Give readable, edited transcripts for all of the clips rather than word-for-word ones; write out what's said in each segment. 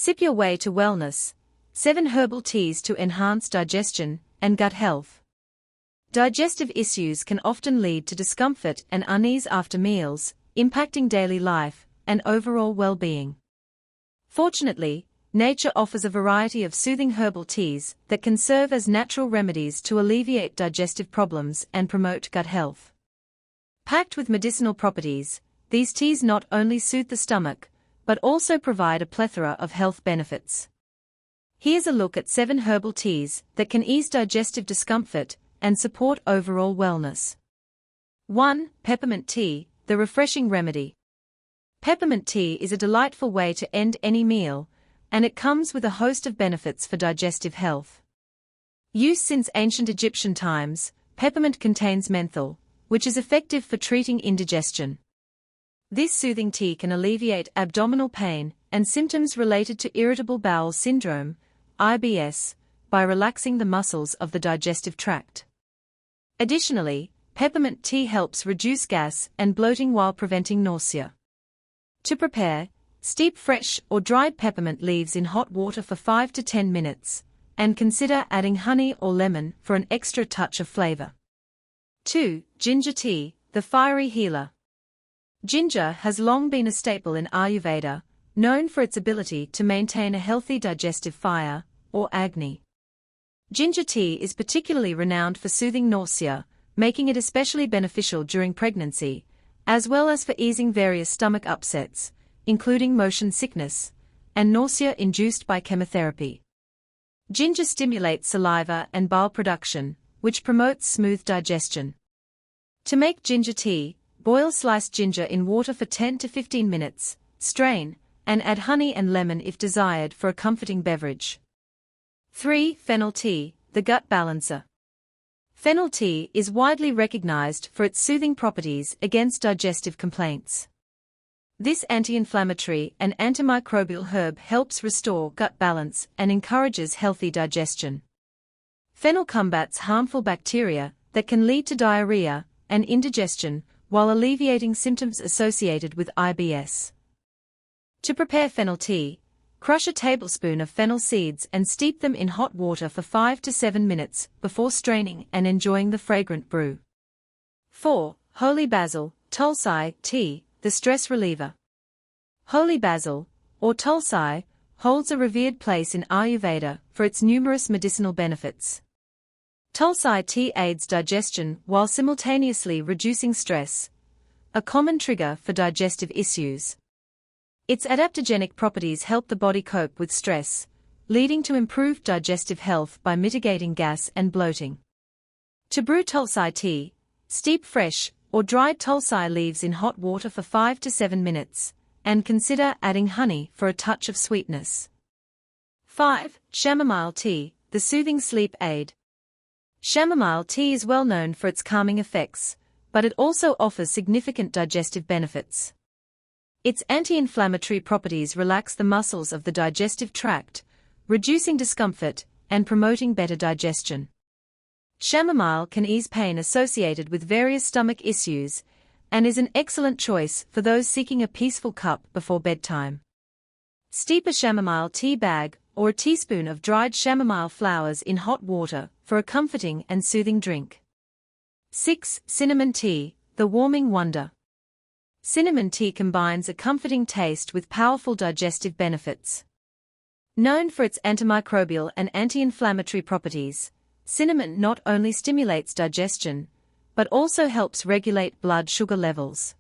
Sip your way to wellness. 7 herbal teas to enhance digestion and gut health. Digestive issues can often lead to discomfort and unease after meals, impacting daily life and overall well-being. Fortunately, nature offers a variety of soothing herbal teas that can serve as natural remedies to alleviate digestive problems and promote gut health. Packed with medicinal properties, these teas not only soothe the stomach, but also provide a plethora of health benefits. Here's a look at 7 herbal teas that can ease digestive discomfort and support overall wellness. 1. Peppermint tea, the refreshing remedy. Peppermint tea is a delightful way to end any meal, and it comes with a host of benefits for digestive health. Used since ancient Egyptian times, peppermint contains menthol, which is effective for treating indigestion. This soothing tea can alleviate abdominal pain and symptoms related to irritable bowel syndrome, IBS, by relaxing the muscles of the digestive tract. Additionally, peppermint tea helps reduce gas and bloating while preventing nausea. To prepare, steep fresh or dried peppermint leaves in hot water for 5 to 10 minutes, and consider adding honey or lemon for an extra touch of flavor. 2. Ginger tea, the fiery healer. Ginger has long been a staple in Ayurveda, known for its ability to maintain a healthy digestive fire, or Agni. Ginger tea is particularly renowned for soothing nausea, making it especially beneficial during pregnancy, as well as for easing various stomach upsets, including motion sickness and nausea induced by chemotherapy. Ginger stimulates saliva and bile production, which promotes smooth digestion. To make ginger tea, boil sliced ginger in water for 10 to 15 minutes, strain, and add honey and lemon if desired for a comforting beverage. 3. Fennel tea, the gut balancer. Fennel tea is widely recognized for its soothing properties against digestive complaints. This anti-inflammatory and antimicrobial herb helps restore gut balance and encourages healthy digestion. Fennel combats harmful bacteria that can lead to diarrhea and indigestion while alleviating symptoms associated with IBS. To prepare fennel tea, crush a tablespoon of fennel seeds and steep them in hot water for 5 to 7 minutes before straining and enjoying the fragrant brew. 4. Holy basil, tulsi tea, the stress reliever. Holy basil, or tulsi, holds a revered place in Ayurveda for its numerous medicinal benefits. Tulsi tea aids digestion while simultaneously reducing stress, a common trigger for digestive issues. Its adaptogenic properties help the body cope with stress, leading to improved digestive health by mitigating gas and bloating. To brew tulsi tea, steep fresh or dried tulsi leaves in hot water for 5 to 7 minutes, and consider adding honey for a touch of sweetness. 5. Chamomile tea, the soothing sleep aid. Chamomile tea is well known for its calming effects, but it also offers significant digestive benefits. Its anti-inflammatory properties relax the muscles of the digestive tract, reducing discomfort and promoting better digestion. Chamomile can ease pain associated with various stomach issues and is an excellent choice for those seeking a peaceful cup before bedtime. Steep a chamomile tea bag or a teaspoon of dried chamomile flowers in hot water for a comforting and soothing drink. 6. Cinnamon tea, the warming wonder. Cinnamon tea combines a comforting taste with powerful digestive benefits. Known for its antimicrobial and anti-inflammatory properties, cinnamon not only stimulates digestion, but also helps regulate blood sugar levels.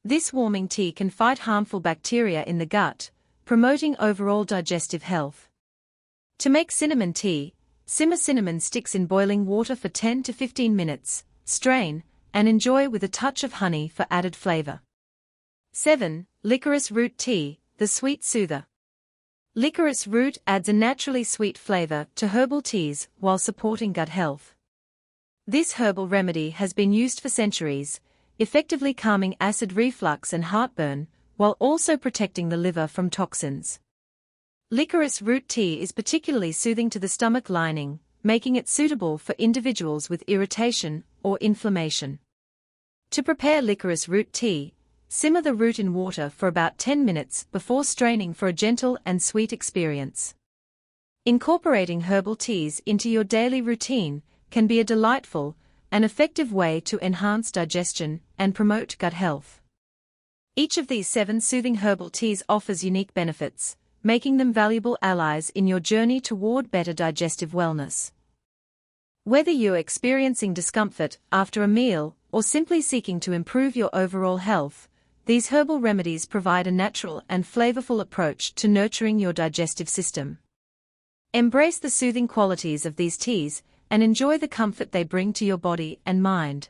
This warming tea can fight harmful bacteria in the gut, promoting overall digestive health. To make cinnamon tea, simmer cinnamon sticks in boiling water for 10 to 15 minutes, strain, and enjoy with a touch of honey for added flavor. 7. Licorice root tea, the sweet soother. Licorice root adds a naturally sweet flavor to herbal teas while supporting gut health. This herbal remedy has been used for centuries, effectively calming acid reflux and heartburn, while also protecting the liver from toxins. Licorice root tea is particularly soothing to the stomach lining, making it suitable for individuals with irritation or inflammation. To prepare licorice root tea, simmer the root in water for about 10 minutes before straining for a gentle and sweet experience. Incorporating herbal teas into your daily routine can be a delightful and effective way to enhance digestion and promote gut health. Each of these 7 soothing herbal teas offers unique benefits, making them valuable allies in your journey toward better digestive wellness. Whether you're experiencing discomfort after a meal or simply seeking to improve your overall health, these herbal remedies provide a natural and flavorful approach to nurturing your digestive system. Embrace the soothing qualities of these teas and enjoy the comfort they bring to your body and mind.